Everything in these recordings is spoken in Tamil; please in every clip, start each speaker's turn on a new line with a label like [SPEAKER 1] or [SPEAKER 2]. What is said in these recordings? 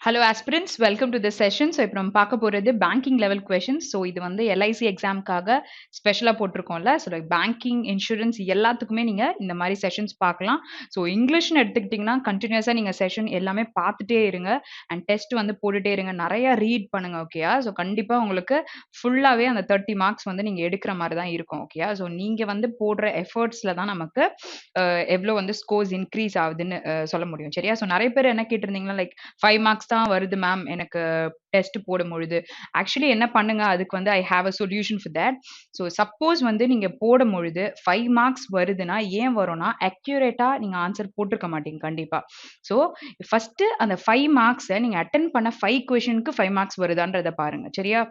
[SPEAKER 1] Hello aspirants, welcome to this session. So இப்போ நம்ம பார்க்க போறது பேங்கிங் லெவல் கொஸ்டின்ஸ். ஸோ இது வந்து எல்ஐசி எக்ஸாம்க்காக ஸ்பெஷலாக போட்டிருக்கோம்ல. ஸோ லைக் பேங்கிங், இன்சூரன்ஸ் எல்லாத்துக்குமே நீங்கள் இந்த மாதிரி செஷன்ஸ் பார்க்கலாம். ஸோ இங்கிலீஷ்னு எடுத்துக்கிட்டிங்கன்னா கண்டினியூஸாக நீங்கள் செஷன் எல்லாமே பார்த்துட்டே இருங்க அண்ட் டெஸ்ட் வந்து போட்டுட்டே இருங்க. நிறையா ரீட் பண்ணுங்க ஓகேயா. ஸோ கண்டிப்பாக உங்களுக்கு ஃபுல்லாகவே அந்த 30 மார்க்ஸ் வந்து நீங்கள் எடுக்கிற மாதிரி தான் இருக்கும் ஓகேயா. ஸோ நீங்கள் வந்து போடுற எஃபர்ட்ஸில் தான் நமக்கு எவ்வளோ வந்து ஸ்கோர்ஸ் இன்க்ரீஸ் ஆகுதுன்னு சொல்ல முடியும் சரியா. ஸோ நிறைய பேர் என்ன கேட்டிருந்தீங்கன்னா லைக் 5 மார்க்ஸ் தான் வருது மேம் எனக்கு டெஸ்ட் போடும்பொழுது. ஆக்சுவலி என்ன பண்ணுங்க, அதுக்கு வந்து I have a solution for that. So suppose வந்து நீங்க போடும்பொழுது 5 மார்க்ஸ் வருதுன்னா ஏன் வரும்னா அக்யூரேட்டா நீங்க ஆன்சர் போட்டிருக்க மாட்டீங்க கண்டிப்பா. ஸோ ஃபர்ஸ்ட் அந்த 5 மார்க்ஸை நீங்க அட்டன் பண்ண 5 கொஷனுக்கு 5 மார்க்ஸ் வருதான்றத பாருங்க சரியா.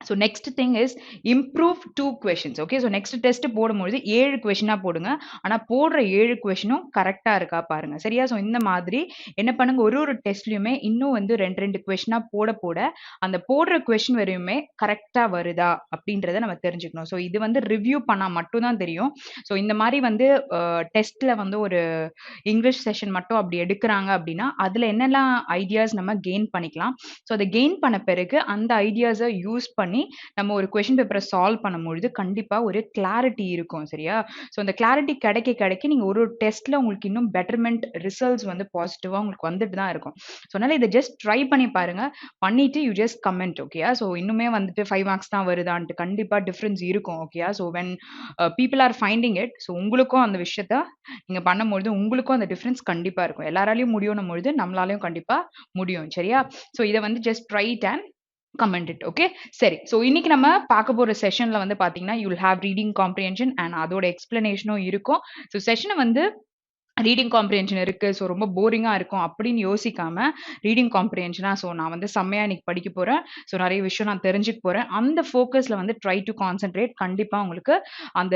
[SPEAKER 1] So next thing is improve 2 questions okay. So next test போடும்பொழுது 7 கொஷினாக போடுங்க. ஆனால் போடுற 7 கொஷினும் கரெக்டாக இருக்கா பாருங்க சரியா. ஸோ இந்த மாதிரி என்ன பண்ணுங்க, ஒரு டெஸ்ட்லையுமே இன்னும் வந்து 2 கொஷினாக போட போட அந்த போடுற கொஷின் வரையுமே கரெக்டாக வருதா அப்படின்றத நம்ம தெரிஞ்சுக்கணும். ஸோ இது வந்து ரிவ்யூ பண்ணால் மட்டும்தான் தெரியும். ஸோ இந்த மாதிரி வந்து டெஸ்ட்டில் வந்து ஒரு இங்கிலீஷ் செஷன் மட்டும் அப்படி எடுக்கிறாங்க அப்படின்னா அதில் என்னெல்லாம் ஐடியாஸ் நம்ம கெயின் பண்ணிக்கலாம். ஸோ அதை கெயின் பண்ண பிறகு அந்த ஐடியாஸை யூஸ் பண்ணி நம்ம ஒரு கொஸ்டின் பேப்பரை சால்வ் பண்ணும்பொழுது கண்டிப்பா ஒரு கிளாரிட்டி இருக்கும் சரியா. ஸோ அந்த கிளாரிட்டி கிடைக்க கிடைக்க நீங்க ஒரு டெஸ்ட்ல உங்களுக்கு இன்னும் பெட்டர்மெண்ட் ரிசல்ட்ஸ் வந்து பாசிட்டிவா உங்களுக்கு வந்துட்டு தான் இருக்கும். ஸோ அதனால இதை ஜஸ்ட் ட்ரை பண்ணி பாருங்க. பண்ணிட்டு யூ ஜஸ்ட் கமெண்ட் ஓகேயா. ஸோ இன்னுமே வந்துட்டு 5 மார்க்ஸ் தான் வருதான்ட்டு கண்டிப்பா டிஃபரன்ஸ் இருக்கும் ஓகேயா. So when people are finding it, so உங்களுக்கும் அந்த விஷயத்த நீங்க பண்ணும்பொழுது உங்களுக்கும் அந்த டிஃபரன்ஸ் கண்டிப்பா இருக்கும். எல்லாராலையும் முடியும் பொழுது நம்மளாலையும் கண்டிப்பா முடியும் சரியா. ஸோ இதை வந்து just try it and comment it okay. சரி, ஸோ இன்னைக்கு நம்ம பார்க்க போற செஷன்ல வந்து பாத்தீங்கன்னா you will have reading comprehension and அதோட எக்ஸ்பிளனேஷனும் இருக்கும். ஸோ செஷனை வந்து ரீடிங் காம்ப்ரிஹென்ஷன் இருக்கு, ஸோ ரொம்ப போரிங்கா இருக்கும் அப்படின்னு யோசிக்காம ரீடிங் காம்ப்ரிஹென்ஷனா ஸோ நான் வந்து செம்மையா இன்னைக்கு படிக்க போறேன். ஸோ நிறைய விஷயம் நான் தெரிஞ்சுக்க போறேன். அந்த ஃபோக்கஸ்ல வந்து ட்ரை டு கான்சென்ட்ரேட். கண்டிப்பா உங்களுக்கு அந்த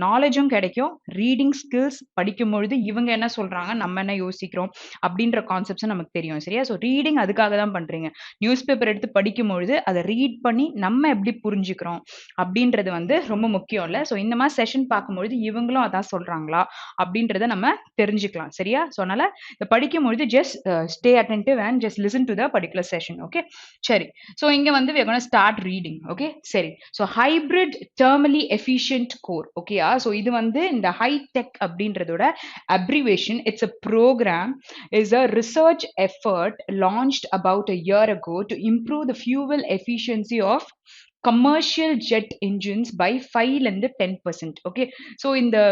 [SPEAKER 1] நாலேஜும் கிடைக்கும். ரீடிங் ஸ்கில்ஸ் படிக்கும் பொழுது இவங்க என்ன சொல்றாங்க, நம்ம என்ன யோசிக்கிறோம் அப்படின்ற கான்செப்ட்ஸ் நமக்கு தெரியும் சரியா. ஸோ ரீடிங் அதுக்காக தான் பண்றீங்க. நியூஸ் பேப்பர் எடுத்து படிக்கும் பொழுது அதை ரீட் பண்ணி நம்ம எப்படி புரிஞ்சுக்கிறோம் அப்படின்றது வந்து ரொம்ப முக்கியம் இல்லை. ஸோ இந்த மாதிரி செஷன் பார்க்கும்பொழுது இவங்களும் அதான் சொல்றாங்களா அப்படின்றத நம்ம தெரிஞ்சுக்கலாம் சரியா. ஸோ அதனால இதை படிக்கும்பொழுது just stay attentive and just listen to the particular session okay. சரி, ஸோ இங்க வந்து we are going to start reading okay. சரி, so hybrid thermally efficient core ஓகேயா. ஸோ இது வந்து இந்த ஹைடெக் அப்படின்றதோட abbreviation. It's a program, is a research effort launched about a year ago to improve the fuel efficiency of commercial jet engines by 5 and 10%. Okay, so in the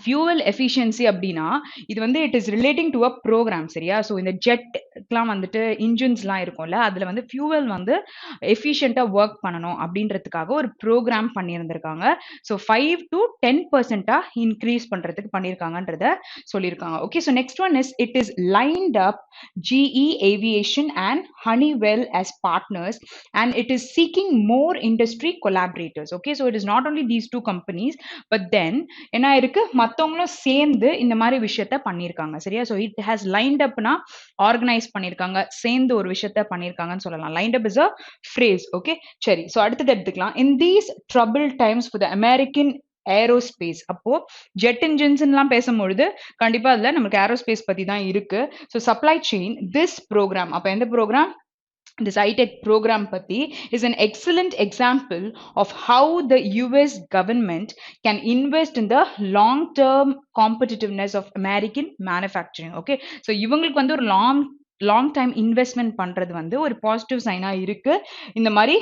[SPEAKER 1] fuel efficiency அப்படின்னா இது வந்து it is relating to a program சரியா. ஸோ இந்த ஜெட்லாம் வந்துட்டு இன்ஜின்ஸ்லாம் இருக்கும்ல, அதில் வந்து ஃபியூவல் வந்து எஃபிஷியண்ட்டாக ஒர்க் பண்ணணும் அப்படின்றதுக்காக ஒரு ப்ரோக்ராம் பண்ணியிருந்திருக்காங்க. ஸோ 5 to 10% இன்க்ரீஸ் பண்ணுறதுக்கு பண்ணியிருக்காங்கன்றத சொல்லியிருக்காங்க okay. So next one is it is lined up GE Aviation and Honeywell as partners and it is seeking more industry collaborators. Okay, so it is not only these two companies but then என்ன இருக்கு, மத்தவங்களும் சேர்ந்து இந்த மாதிரி விஷயத்த பண்ணியிருக்காங்க சரியா. ஸோ இட் ஹேஸ் லைன்ட் அப்னா ஆர்கனைஸ் பண்ணியிருக்காங்க, சேர்ந்து ஒரு விஷயத்த பண்ணியிருக்காங்கன்னு சொல்லலாம். Lined up is a phrase okay. சரி, ஸோ அடுத்தது எடுத்துக்கலாம். In these trouble times for the American aerospace. அப்போ ஜெட் இன்ஜின்ஸ்லாம் பேசும்பொழுது கண்டிப்பா அதுல நமக்கு ஏரோஸ்பேஸ் பத்தி தான் இருக்கு. So supply chain this program, அப்ப எந்த program, this high-tech program patti is an excellent example of how the US government can invest in the long-term competitiveness of American manufacturing. Okay, so இவங்களுக்கு வந்து ஒரு long time investment பண்றது வந்து ஒரு பாசிட்டிவ் சைனா இருக்கு இந்த மாதிரி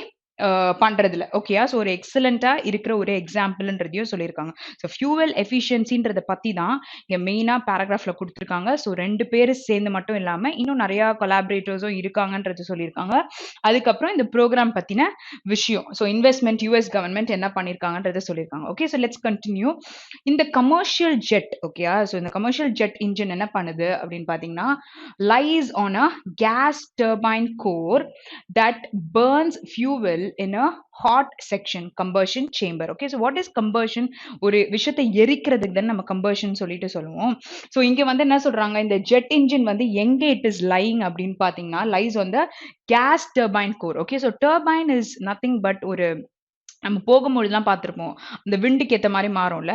[SPEAKER 1] பண்றதுல ஓகேயா. ஸோ ஒரு எக்ஸலண்டா இருக்கிற ஒரு எக்ஸாம்பிள்ன்றதையும் சொல்லியிருக்காங்க. ஸோ ஃபியூவல் எஃபிஷியன்சின்றத பத்தி தான் இங்க மெயினா பேராகிராஃப்ல கொடுத்துருக்காங்க. ஸோ 2 பேர் சேர்ந்து மட்டும் இல்லாம இன்னும் நிறைய கொலாபரேட்டர்ஸும் இருக்காங்கன்றது சொல்லியிருக்காங்க. அதுக்கப்புறம் இந்த ப்ரோக்ராம் பத்தின விஷயம், ஸோ இன்வெஸ்ட்மெண்ட் யூஎஸ் கவர்மெண்ட் என்ன பண்ணியிருக்காங்கன்றத சொல்லியிருக்காங்க ஓகே. So let's continue. இந்த கமர்ஷியல் ஜெட் ஓகேயா. ஸோ இந்த கமர்ஷியல் ஜெட் இன்ஜின் என்ன பண்ணுது அப்படின்னு பாத்தீங்கன்னா lies on a gas turbine core that Burns fuel in a hot section combustion chamber. Okay, so what is combustion? ஒரு விஷயத்தை எரிக்கிறதுக்கு தான் நம்ம combustion சொல்லிட்டு சொல்லுவோம். ஸோ இங்க வந்து என்ன சொல்றாங்க, இந்த ஜெட் இன்ஜின் வந்து எங்க இட் இஸ் லைங் அப்படின்னு பாத்தீங்கன்னா lies on the gas turbine core. Okay, so turbine is nothing but ஒரு நம்ம போகும்பொழுதுலாம் பார்த்துருப்போம். இந்த விண்டுக்கு ஏத்த மாரி மாறும்ல.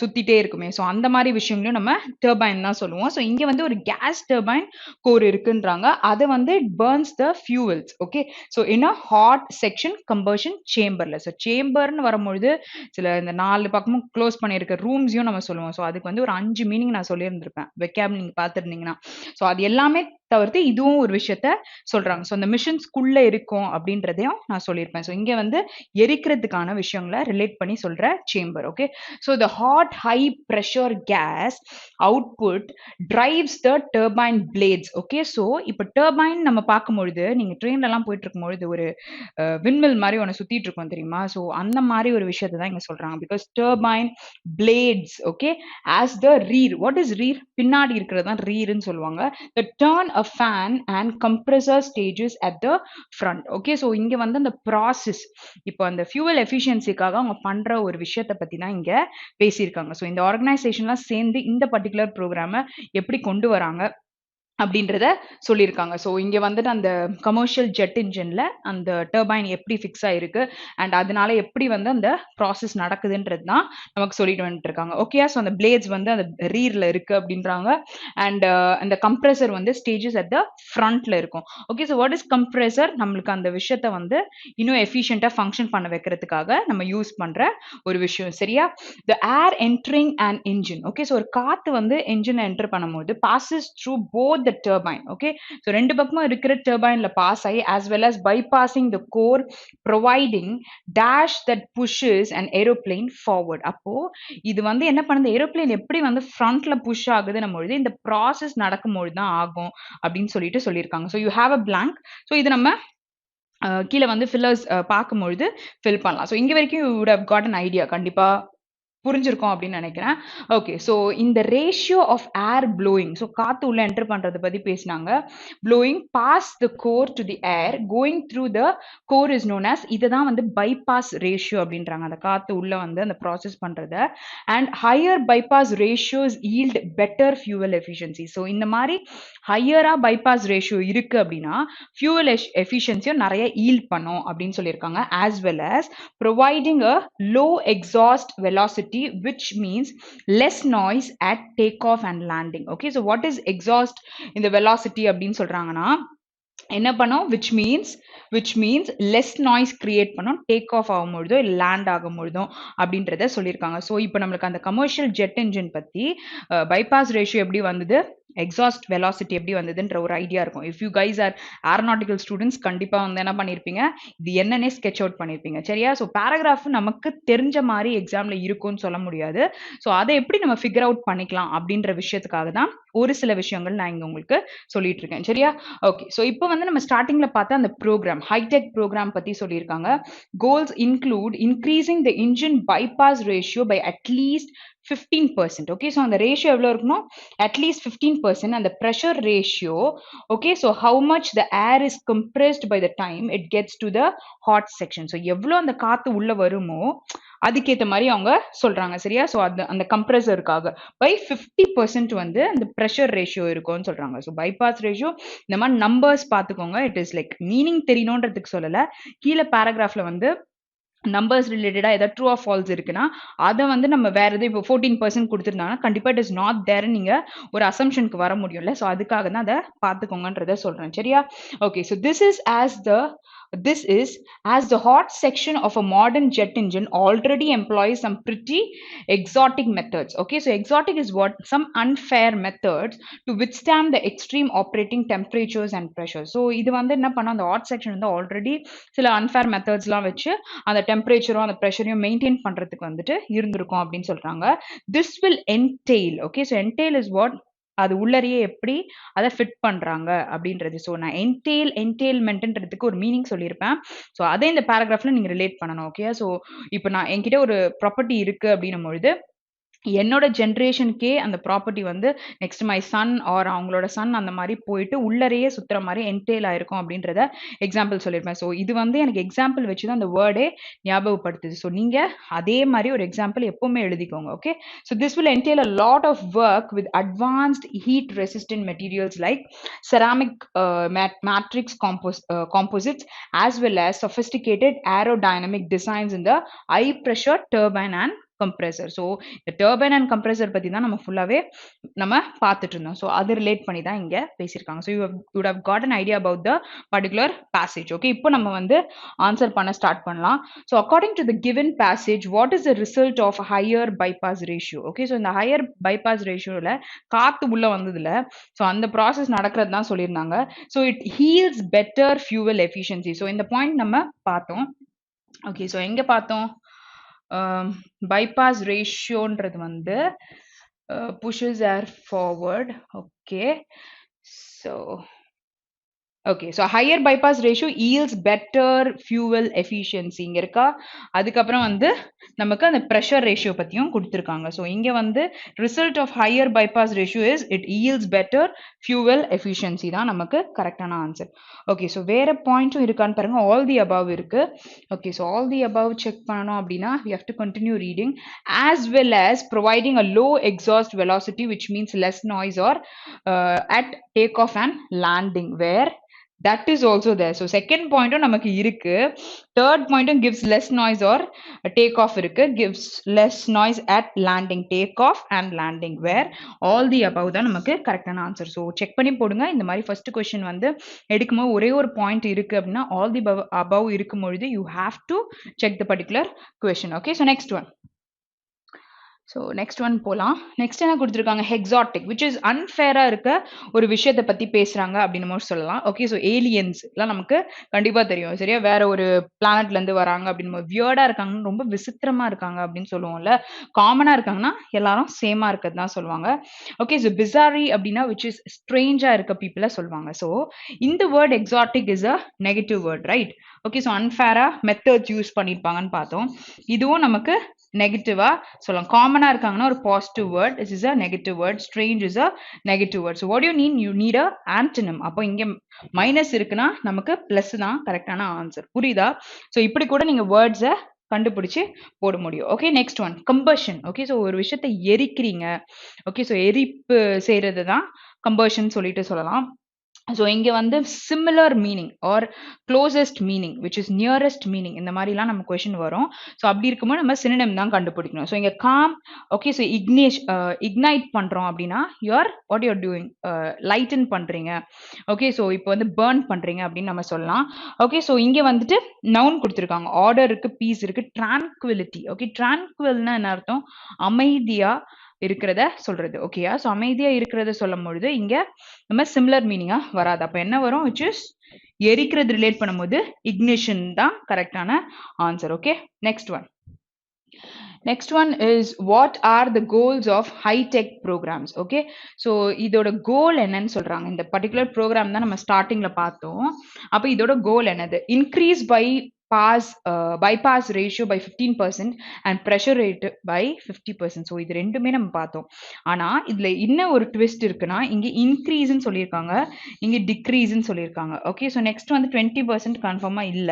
[SPEAKER 1] சுத்திட்டே இருக்குமே. ஸோ அந்த மாரி விஷயங்களையும் நம்ம டர்பைன் தான் சொல்லுவோம். ஸோ இங்க வந்து ஒரு கேஸ் டர்பைன் கோர் இருக்குன்றாங்க. அது வந்து it burns the fuels. Okay. So in a hot section combustion சேம்பர்ல. ஸோ சேம்பர்ன்னு வரும்பொழுது சில இந்த 4 பக்கமும் க்ளோஸ் பண்ணியிருக்க ரூம்ஸையும் நம்ம சொல்லுவோம். ஸோ அதுக்கு வந்து ஒரு 5 மீனிங் நான் சொல்லியிருந்திருப்பேன். வெக்காப் நீங்க பார்த்திருந்தீங்கன்னா. ஸோ அது எல்லாமே தவிர்த்து இதுவும் ஒரு விஷயத்த சொல்றாங்க. ஸோ அந்த மிஷின்ஸ்குள்ள இருக்கும் அப்படின்றதையும் நான் சொல்லியிருப்பேன். ஸோ இங்க வந்து எரிக்கிறதுக்கான விஷயங்கள ரிலேட் பண்ணி சொல்ற chamber. Okay. So the hot high pressure gas output drives the turbine blades. Okay. So இப்போ டர்பைன் நம்ம பார்க்கும்பொழுது நீங்க ட்ரெயின்லலாம் போயிட்டு இருக்கும்பொழுது ஒரு விண்மில் மாரி ஒண்ணு சுத்திட்டு இருக்கும் தெரியுமா? ஸோ அந்த மாரி ஒரு விஷயத்த தான் இங்க சொல்றாங்க. Because turbine blades okay as the rear. What is rear? பின்னாடி இருக்கிறது தான் ரீர்ன்னு சொல்லுவாங்க. The turn a fan and compressor stages at the front. Okay. So இங்க வந்து அந்த ப்ராசஸ் இப்போ அந்த ஃபியூவல் எஃபிஷியன்சிக்காக அவங்க பண்ற ஒரு விஷயத்த பத்தி தான் இங்க பேசியிருக்காங்க. ஸோ இந்த ஆர்கனைசேஷன்லாம் சேர்ந்து இந்த பர்ட்டிகுலர் ப்ரோக்ராம எப்படி கொண்டு வராங்க அப்படின்றத சொல்லியிருக்காங்க. ஸோ இங்க வந்துட்டு அந்த கமர்ஷியல் ஜெட் இன்ஜின்ல அந்த டர்பைன் எப்படி ஃபிக்ஸ் ஆயிருக்கு அண்ட் அதனால எப்படி வந்து அந்த ப்ராசஸ் நடக்குதுன்றது தான் நமக்கு சொல்லிட்டு வந்துட்டு இருக்காங்க. ஓகே. ஸோ அந்த பிளேட்ஸ் வந்து அந்த ரீர்ல இருக்கு அப்படின்றாங்க. அண்ட் அந்த கம்ப்ரஸர் வந்து ஸ்டேஜஸ் அட் த ஃப்ரண்ட்ல இருக்கும். Okay. So what is compressor? நம்மளுக்கு அந்த விஷயத்த வந்து இன்னும் எஃபிஷியன்ட்டா ஃபங்க்ஷன் பண்ண வைக்கிறதுக்காக நம்ம யூஸ் பண்ற ஒரு விஷயம். சரியா? The air entering and engine. Okay. So ஒரு காத்து வந்து என்ஜினை என்டர் பண்ணும்போது passes through both the turbine. Okay. So ரெண்டு பக்கமும் இருக்கிற டர்பைன்ல பாஸ் ஆகி as well as bypassing the core providing dash that pushes an aeroplane forward. அப்போ இது வந்து என்ன பண்ணுது? ஏரோப்ளேன் எப்படி வந்து ஃப்ரண்ட்ல புஷ் ஆகுதுன்னும் பொழுது இந்த ப்ராசஸ் நடக்கும்பொழுது தான் ஆகும் அப்படின்னு சொல்லியிருக்காங்க. So you have a blank. So இது நம்ம கீழே வந்து ஃபில்லர்ஸ் பார்க்கும்பொழுது ஃபில் பண்ணலாம். ஸோ இங்க வரைக்கும் you would have got an idea. கண்டிப்பா புரிஞ்சிருக்கும் அப்படின்னு நினைக்கிறேன். ஓகே. ஸோ இந்த ratio of air flowing. So காத்து உள்ள என்டர் பண்றத பத்தி பேசினாங்க. Flowing pass the core to the air going through the core is known as இதை தான் வந்து பைபாஸ் ரேஷியோ அப்படின்றாங்க. அந்த காத்து உள்ள வந்து அந்த ப்ராசஸ் பண்றத. And higher bypass ratios yield better fuel efficiency. So இந்த மாதிரி ஹையரா பைபாஸ் ரேஷியோ இருக்கு அப்படின்னா ஃபியூவல் எஃபிஷியன்சியும் நிறைய ஈல்ட் பண்ணும் அப்படின்னு சொல்லியிருக்காங்க. As well as providing a low exhaust velocity which means less noise at takeoff and landing. Okay. So what is exhaust in the velocity அப்படின்னு சொல்றாங்கன்னா என்ன பண்ணும் which means less noise create பண்ணும் டேக் ஆஃப் ஆகும்பொழுதோ லேண்ட் ஆகும்பொழுதோ அப்படின்றத சொல்லியிருக்காங்க. ஸோ இப்போ நம்மளுக்கு அந்த கமர்ஷியல் ஜெட் இன்ஜின் பத்தி பைபாஸ் ரேஷியோ எப்படி வந்தது, எக்ஸாஸ்ட் வெலாசிட்டி எப்படி வந்ததுன்ற ஒரு ஐடியா இருக்கும். If you guys are aeronautical students கண்டிப்பாக வந்து என்ன பண்ணியிருப்பீங்க, இது என்னன்னே ஸ்கெட்ச் அவுட் பண்ணியிருப்பீங்க. சரியா? ஸோ பேராகிராஃப் நமக்கு தெரிஞ்ச மாதிரி எக்ஸாமில் இருக்கும்னு சொல்ல முடியாது. ஸோ அதை எப்படி நம்ம ஃபிகர் அவுட் பண்ணிக்கலாம் அப்படின்ற விஷயத்துக்காக தான் ஒரு சில விஷயங்கள் நான் இங்கே உங்களுக்கு சொல்லிட்டு இருக்கேன். சரியா? ஓகே. ஸோ இப்போ வந்து நம்ம ஸ்டார்டிங்கில் பார்த்தா அந்த ப்ரோக்ராம் ஹைடெக் ப்ரோக்ராம் பற்றி சொல்லியிருக்காங்க. Goals include increasing the engine bypass ratio by at least 15%. Okay. So அந்த ரேஷியோ எவ்வளோ இருக்கணும்? அட்லீஸ்ட் 15%. அந்த pressure ratio okay. So how much the air is compressed by the time it gets to the hot section. So எவ்வளோ அந்த காற்று உள்ள வருமோ அதுக்கேற்ற மாதிரி அவங்க சொல்றாங்க. சரியா? ஸோ அந்த கம்ப்ரெசருக்காக பை 50% வந்து அந்த ப்ரெஷர் ரேஷியோ இருக்கும்னு சொல்றாங்க. ஸோ பைபாஸ் ரேஷியோ இந்த மாதிரி நம்பர்ஸ் பார்த்துக்கோங்க. இட் இஸ் லைக் மீனிங் தெரியணுன்றதுக்கு சொல்லலை. கீழே பேராகிராஃப்ல வந்து நம்பர்ஸ் ரிலேட்டடா ஏதாவது ட்ரூ ஆர் ஃபால்ஸ் இருக்குன்னா அதை வந்து நம்ம வேற எது இப்போ 14% கொடுத்துருந்தாங்கன்னா கண்டிப்பா இட் இஸ் நாட் தேர் நீங்க ஒரு அசம்ஷனுக்கு வர முடியும்ல. ஸோ அதுக்காக தான் அதை பார்த்துக்கோங்கன்றத சொல்றேன். சரியா? Okay. So this is as the hot section of a modern jet engine already employs some pretty exotic methods. Okay. So exotic is what? Some unfair methods to withstand the extreme operating temperatures and pressures. So இது வந்து என்ன பண்ண அந்த hot section வந்து ஆல்ரெடி சில unfair methodsலாம் வச்சு அந்த டெம்பரேச்சரும் அந்த ப்ரெஷரையும் மெயின்டைன் பண்றதுக்கு வந்துட்டு இருந்திருக்கும் அப்படின்னு சொல்றாங்க. This will entail. Okay. So entail is what? அது உள்ளறையே எப்படி அதை ஃபிட் பண்றாங்க அப்படின்றது. ஸோ நான் என்டெயில்மெண்ட்ன்றதுக்கு ஒரு மீனிங் சொல்லியிருப்பேன். ஸோ அதை இந்த பேராகிராஃப்ல நீங்க ரிலேட் பண்ணணும். ஓகே. ஸோ இப்போ நான் என்கிட்ட ஒரு ப்ராப்பர்ட்டி இருக்கு அப்படின்னும் பொழுது என்னோட ஜென்ரேஷனுக்கே அந்த ப்ராப்பர்ட்டி வந்து நெக்ஸ்ட் மை சன் ஆர் அவங்களோட சன் அந்த மாதிரி போயிட்டு உள்ளரையே சுத்துற மாதிரி என்டேல் ஆயிருக்கும் அப்படின்றத எக்ஸாம்பிள் சொல்லியிருப்பேன். ஸோ இது வந்து எனக்கு எக்ஸாம்பிள் வச்சு தான் அந்த வேர்டே ஞாபகப்படுத்துது. ஸோ நீங்க அதே மாதிரி ஒரு எக்ஸாம்பிள் எப்பவுமே எழுதிக்கோங்க. Okay, so this will entail a lot of work with advanced heat resistant materials like ceramic matrix composites as well as sophisticated aerodynamic designs in the high pressure turbine and compressor. So the turbine and compressor பத்தி தான் நம்ம ஃபுல்லாவே நம்ம பார்த்துட்டு இருந்தோம். ஸோ அது ரிலேட் பண்ணி தான் இங்க பேசியிருக்காங்க. So you would have got an idea about the particular passage. Okay, இப்போ நம்ம வந்து ஆன்சர் பண்ண ஸ்டார்ட் பண்ணலாம். So according to the given passage, what is the result of higher bypass ratio? Okay, so இந்த higher bypass ratioல காத்து உள்ள வந்ததுல ஸோ அந்த ப்ராசஸ் நடக்கிறது தான் சொல்லியிருந்தாங்க. So it yields better fuel efficiency. So இந்த பாயிண்ட் நம்ம பார்த்தோம். ஓகே, ஸோ எங்க பார்த்தோம்? bypass ratioன்றது வந்து pushes air forward. Okay, so okay, so higher bypass ratio yields better fuel efficiency இங்க இருக்கா. அதுக்கப்புறம் வந்து நமக்கு அந்த pressure ratio பத்தியும் கொடுத்திருக்காங்க. So இங்க வந்து result of higher bypass ratio is it yields better fuel efficiency தான் நமக்கு கரெக்டான ஆன்சர். ஓகே, ஸோ வேற பாயிண்ட்டும் இருக்கான்னு பாருங்க. all the above இருக்கு. Okay, so all the above check பண்ணணும் அப்படின்னா we have to continue reading as well as providing a low exhaust velocity which means less noise or at takeoff and landing where that is also there. So second point நமக்கு இருக்கு. third point gives less noise or take off இருக்கு, gives less noise at landing, take off and landing where all the above தான் நமக்கு கரெக்டான ஆன்சர். ஸோ செக் பண்ணி போடுங்க. இந்த மாதிரி ஃபர்ஸ்ட் கொஸ்டின் வந்து எடுக்கும்போது ஒரே ஒரு பாயிண்ட் இருக்கு அப்படின்னா all the above இருக்கும் பொழுது you have to check the particular question. Okay, so next one. So next one போகலாம். நெக்ஸ்ட் என்ன கொடுத்துருக்காங்க? ஹெக்ஸாட்டிக் விச் இஸ் அன்ஃபேராக இருக்க ஒரு விஷயத்தை பற்றி பேசுகிறாங்க அப்படின்னு மாதிரி சொல்லலாம். ஓகே, ஸோ ஏலியன்ஸ் எல்லாம் நமக்கு கண்டிப்பாக தெரியும் சரியா. வேற ஒரு பிளானட்லேருந்து வராங்க அப்படின்னு வியர்டாக இருக்காங்கன்னு ரொம்ப விசித்திரமாக இருக்காங்க அப்படின்னு சொல்லுவோம்ல. காமனாக இருக்காங்கன்னா எல்லாரும் சேமாக இருக்கிறது தான் சொல்லுவாங்க. ஓகே, ஸோ பிசாரி அப்படின்னா விச் இஸ் ஸ்ட்ரேஞ்சாக இருக்க பீப்புளை சொல்லுவாங்க. ஸோ இந்த word exotic is a negative word, right? Okay, so அன்ஃபேராக மெத்தட்ஸ் யூஸ் பண்ணியிருப்பாங்கன்னு பார்த்தோம். இதுவும் நமக்கு நெகட்டிவா சொல்லலாம். காமனா இருக்காங்கன்னா ஒரு positive word, this is a negative word, strange is a negative word. So what do you need a antonym. அப்போ இங்க மைனஸ் இருக்குன்னா நமக்கு பிளஸ் தான் கரெக்டான ஆன்சர். புரியுதா? ஸோ இப்படி கூட நீங்க வேர்ட்ஸை கண்டுபிடிச்சு போட முடியும். Okay, next one combustion. Okay, so ஒரு விஷயத்தை எரிக்கிறீங்க. ஓகே, ஸோ எரிப்பு செய்யறது தான் கம்பஷன் சொல்லிட்டு சொல்லலாம். ஸோ இங்கே வந்து similar meaning or closest meaning which is nearest meaning இந்த மாதிரிலாம் நம்ம கொஷின் வரும். ஸோ அப்படி இருக்கும்போது நம்ம சினோனிம் தான் கண்டுபிடிக்கணும். ஸோ இங்கே காம். ஓகே, ஸோ இக்னைட் பண்ணுறோம் அப்படின்னா வாட் யூஆர் டூயிங், லைட்டன் பண்ணுறீங்க. ஓகே, ஸோ இப்போ வந்து பேர்ன் பண்ணுறீங்க அப்படின்னு நம்ம சொல்லலாம். ஓகே, ஸோ இங்கே வந்துட்டு நவுன் கொடுத்துருக்காங்க, ஆர்டர் இருக்கு, பீஸ் இருக்கு, ட்ரான்குவிலிட்டி. ஓகே, ட்ரான்குவல்னா என்ன அர்த்தம்? அமைதியா இருக்கிறத சொல்றது. ஓகேயா? ஸோ அமைதியா இருக்கிறத சொல்லும் பொழுது இங்க நம்ம சிமிலர் மீனிங்கா வராது. அப்ப என்ன வரும்? விச் இஸ் எரிக்கிறது ரிலேட் பண்ணும்போது இக்னிஷன் தான் கரெக்டான answer. Okay, next one. Next one is what are the goals of high-tech programs? Okay, so இதோட கோல் என்னன்னு சொல்றாங்க. இந்த பர்டிகுலர் ப்ரோக்ராம் தான் நம்ம ஸ்டார்டிங்ல பார்த்தோம். அப்ப இதோட கோல் என்னது? Increase bypass ratio by 15% and pressure rate by 50%. So இது ரெண்டுமே நம்ம பார்த்தோம். ஆனா இதுல இன்னும் ஒரு ட்விஸ்ட் இருக்குன்னா இங்க இன்க்ரீஸ்ன்னு சொல்லியிருக்காங்க, இங்க டிக்ரீஸ்ன்னு சொல்லியிருக்காங்க. ஓகே, ஸோ நெக்ஸ்ட் வந்து 20% கன்ஃபார்மா இல்ல,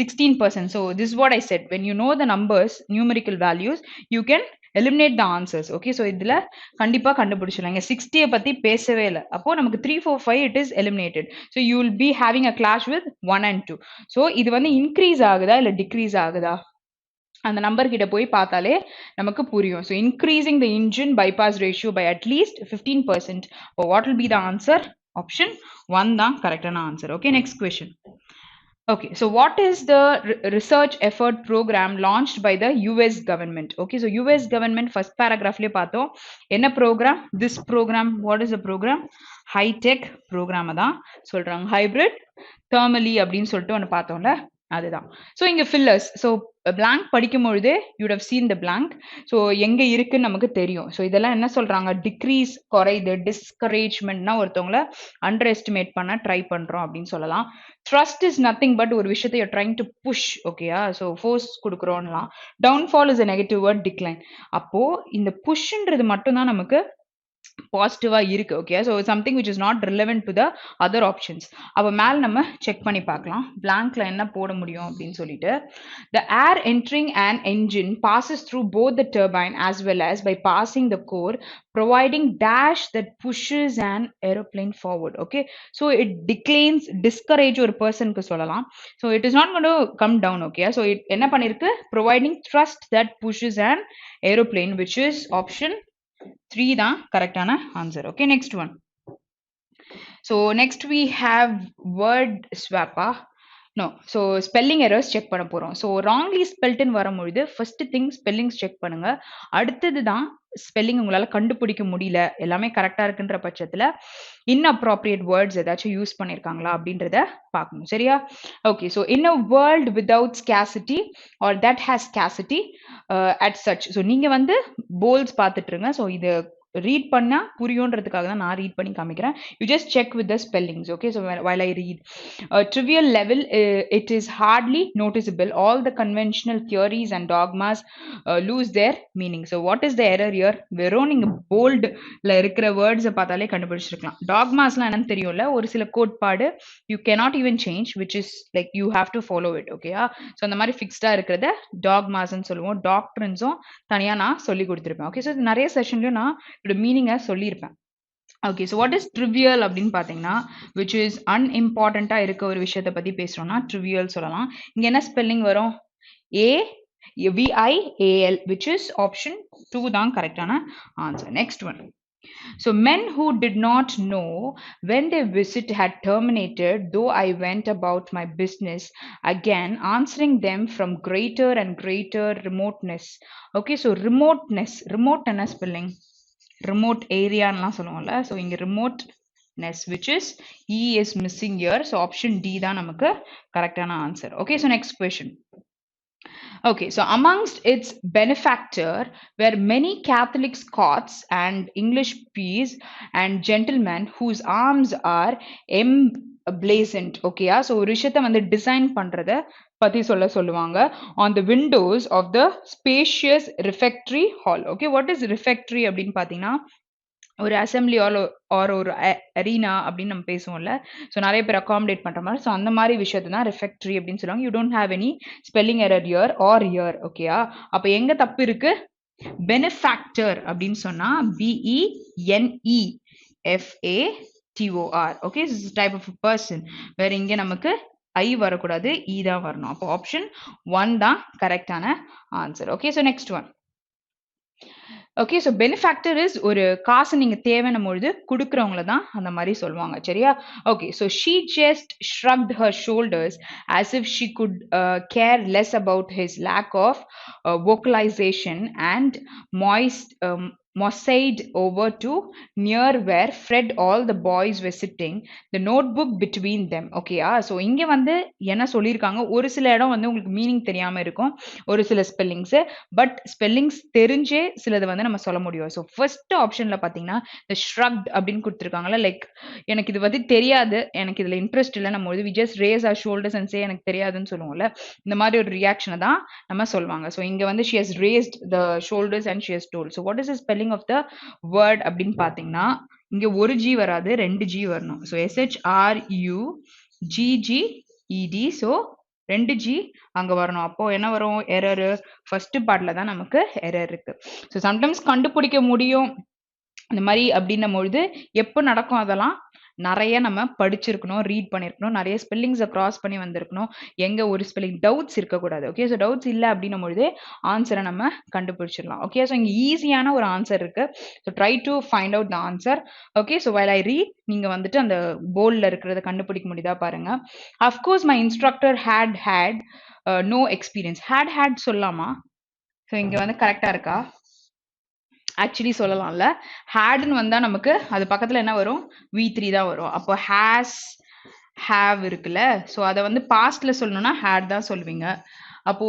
[SPEAKER 1] 16%. So this what I set, when you know the numbers, numerical values, you can eliminate the answers. Okay, so இதுல கண்டிப்பா கண்டுபிடிச்சிடலாம். இங்க 60 பத்தி பேசவே இல்லை. அப்போ நமக்கு 3, 4, 5 it is eliminated. So you will be having a clash with 1 and 2. So இது வந்து இன்க்ரீஸ் ஆகுதா இல்ல டிக்ரீஸ் ஆகுதா அந்த நம்பர் கிட்ட போய் பார்த்தாலே நமக்கு புரியும். So increasing the engine bypass ratio by at least 15%. what will be the answer? Option 1 தான் கரெக்டான answer. Okay, next question. Okay, so what is the research effort program launched by the US government? Okay, so US government first paragraph le பார்த்தோம். என்ன program? This program, what is the program? High tech program தான் சொல்றாங்க. Hybrid thermally அப்படின்னு சொல்லிட்டு ஒன்று பார்த்தோம்ல, அதுதான். ஸோ இங்க ஃபில்லர்ஸ். ஸோ பிளாங்க் படிக்கும்பொழுதே you'd have seen the blank. So எங்க இருக்குன்னு நமக்கு தெரியும். ஸோ இதெல்லாம் என்ன சொல்றாங்க? டிக்ரீஸ் குறையுது, டிஸ்கரேஜ்மெண்ட்னா ஒருத்தவங்கள அண்டர் எஸ்டிமேட் பண்ண ட்ரை பண்றோம் அப்படின்னு சொல்லலாம். ட்ரஸ்ட் இஸ் நத்திங் பட் ஒரு விஷயத்தை யூ ட்ரைங் டு புஷ். ஓகேயா? ஸோ ஃபோர்ஸ் கொடுக்குறோம்லாம். Downfall is a negative word, decline. அப்போ இந்த புஷ்ன்றது மட்டும் தான் நமக்கு பாசிட்டிவா இருக்கு. Okay, so something which is not relevant to the other options. அப்போ மேலே நம்ம செக் பண்ணி பார்க்கலாம் பிளாங்க்ல என்ன போட முடியும் அப்படின்னு சொல்லிட்டு. த ஏர் entering an engine passes through both the turbine as well as by passing the core, providing dash that pushes an aeroplane forward. Okay, so it declines, discourage ஒரு பர்சனுக்கு சொல்லலாம். So it is not going to come down. Okay, so it என்ன பண்ணிருக்கு? Providing thrust that pushes an aeroplane, which is option 3 தான் கரெக்டான answer. Okay, next one. So next we have word swap. No, so spelling errors check பண்ண போகிறோம். ஸோ ராங்லி ஸ்பெல்ட்டுன்னு வரும்பொழுது ஃபர்ஸ்ட் திங் ஸ்பெல்லிங்ஸ் செக் பண்ணுங்க. அடுத்தது தான் ஸ்பெல்லிங் உங்களால் கண்டுபிடிக்க முடியல, எல்லாமே கரெக்டாக இருக்குன்ற பட்சத்தில் inappropriate வேர்ட்ஸ் ஏதாச்சும் யூஸ் பண்ணியிருக்காங்களா அப்படின்றத பார்க்கணும். சரியா? Okay, so in a world without scarcity or that has scarcity at such. So நீங்கள் வந்து போல்ஸ் பார்த்துட்ருங்க. ஸோ இது ரீட் பண்ணா புரியுன்றதுக்காக தான் நான் ரீட் பண்ணி காமிக்கிறேன். You just check with the spellings. Okay, so while I read. Trivial level, it is hardly noticeable. All the conventional theories and dogmas lose their meaning. So what is the error here? வெறும் நீங்க போல்ட்ல இருக்கிற வேர்ட்ஸை பார்த்தாலே கண்டுபிடிச்சிருக்கலாம். டாக்மாஸ்லாம் என்னன்னு தெரியும்ல, ஒரு சில கோட்பாடு you cannot even change, which is like you have to follow it. ஓகேயா? ஸோ அந்த மாதிரி ஃபிக்ஸ்டா இருக்கிறத டாக்மாஸ்ன்னு சொல்லுவோம். டாக்டர்ன்ஸும் தனியாக நான் சொல்லி கொடுத்துருப்பேன். ஓகே, ஸோ நிறைய செஷன்லையும் நான் இதோட மீனிங்கை சொல்லியிருப்பேன். Okay, so what is trivial அப்படின்னு பார்த்தீங்கன்னா, விச் இஸ் அன்இம்பார்ட்டண்ட்டாக இருக்க ஒரு விஷயத்தை பற்றி பேசுகிறோம்னா ட்ரிவியல் சொல்லலாம். இங்கே என்ன ஸ்பெல்லிங் வரும்? VIAL, which is option 2 தான் கரெக்டான answer. Next one. So men who did not know when their visit had terminated, though I went about my business, again answering them from greater and greater remoteness. Okay, so remoteness, remote என்ன spelling? Remote area ன்லாம் சொல்லுவோம்ல. So இங்க remoteness, which is E is missing here. So option D தான் நமக்கு கரெக்டான answer. Okay, so next question. Okay, so amongst its benefactor were many Catholic Scots and English peers and gentlemen whose arms are emblazoned. Okay, so ஒரு விஷயத்தை வந்து டிசைன் பண்றத பத்தி சொல்லுவாங்க. On the windows of the spacious refectory hall. Okay, what is refectory அப்படின்னு பார்த்தீங்கன்னா, ஒரு அசம்பிளி ஆர் ஒரு அரீனா அப்படின்னு நம்ம பேசுவோம்ல. ஸோ நிறைய பேர் அகாமடேட் பண்ணுற மாதிரி. ஸோ அந்த மாதிரி விஷயத்தை தான் ரெஃபெக்டரி அப்படின்னு சொல்லுவாங்க. You don't have any spelling error here or here. ஓகேயா? அப்போ எங்கே தப்பு இருக்கு? பெனிஃபேக்டர் அப்படின்னு சொன்னால் BENEFATOR. Okay, type of person. வேற இங்கே நமக்கு ஐ வரக்கூடாது, இ தான் வரணும். அப்போ ஆப்ஷன் 1 தான் கரெக்டான answer. Okay, so next one. Okay, so benefactor is ஒரு காசு நீங்கள் தேவைன்னும் பொழுது கொடுக்குறவங்கள தான் அந்த மாதிரி சொல்லுவாங்க. சரியா? Okay, so she just shrugged her shoulders as if she could care less about his lack of vocalization and mossayed over to near where Fred all the boys were sitting, the notebook between them. ஓகேயா? ஸோ இங்கே வந்து என்ன சொல்லியிருக்காங்க, ஒரு சில இடம் வந்து உங்களுக்கு மீனிங் தெரியாமல் இருக்கும், ஒரு சில ஸ்பெல்லிங்ஸு. பட் ஸ்பெல்லிங்ஸ் தெரிஞ்சே சிலது வந்து நம்ம சொல்ல முடியும். ஸோ ஃபர்ஸ்ட் ஆப்ஷனில் பார்த்தீங்கன்னா இந்த ஷ்ரக்ட் அப்படின்னு கொடுத்துருக்காங்களா, லைக் எனக்கு இது வந்து தெரியாது, எனக்கு இதில் இன்ட்ரெஸ்ட் இல்லை, நம்ம we just raise our shoulders and say எனக்கு தெரியாதுன்னு சொல்லுவோம்ல, இந்த மாதிரி ஒரு ரியாக்ஷனை தான் நம்ம சொல்லுவாங்க. ஸோ இங்கே வந்து she has raised the shoulders and she has told. So what is the spelling of the word அப்படின்னு பார்த்தீங்கன்னா, இங்கே ஒரு ஜி வராது, 2 ஜி வரணும். So SHRUGGED. ஸோ 2 ஜி அங்கே வரணும். அப்போ என்ன வரும்? எரரு. ஃபர்ஸ்ட் பார்ட்ல தான் நமக்கு எரர் இருக்கு. ஸோ சம்டைம்ஸ் கண்டுபிடிக்க முடியும் இந்த மாதிரி அப்படின்னும் பொழுது எப்போ நடக்கும்? அதெல்லாம் நிறைய நம்ம படிச்சிருக்கணும், ரீட் பண்ணியிருக்கணும், நிறைய ஸ்பெல்லிங்ஸை கிராஸ் பண்ணி வந்திருக்கணும், எங்கே ஒரு ஸ்பெல்லிங் டவுட்ஸ் இருக்கக்கூடாது. ஓகே, ஸோ டவுட்ஸ் இல்லை அப்படின்னும் பொழுது ஆன்சரை நம்ம கண்டுபிடிச்சிடலாம். ஓகே, ஸோ இங்கே ஈஸியான ஒரு ஆன்சர் இருக்கு. So try to find out the answer. Okay, so while I read, நீங்கள் வந்துட்டு அந்த போர்டில் இருக்கிறத கண்டுபிடிக்க முடியுதா பாருங்க. Of course my instructor had no experience. had சொல்லலாமா? ஸோ இங்கே வந்து கரெக்டாக இருக்கா? ஆக்சுவலி சொல்லலாம்ல. ஹேட்னு வந்தால் நமக்கு அது பக்கத்தில் என்ன வரும்? V3 தான் வரும். அப்போ ஹேஸ் have இருக்குல்ல, ஸோ அதை வந்து பாஸ்ட்ல சொல்லணும்னா had தான் சொல்லுவீங்க. அப்போ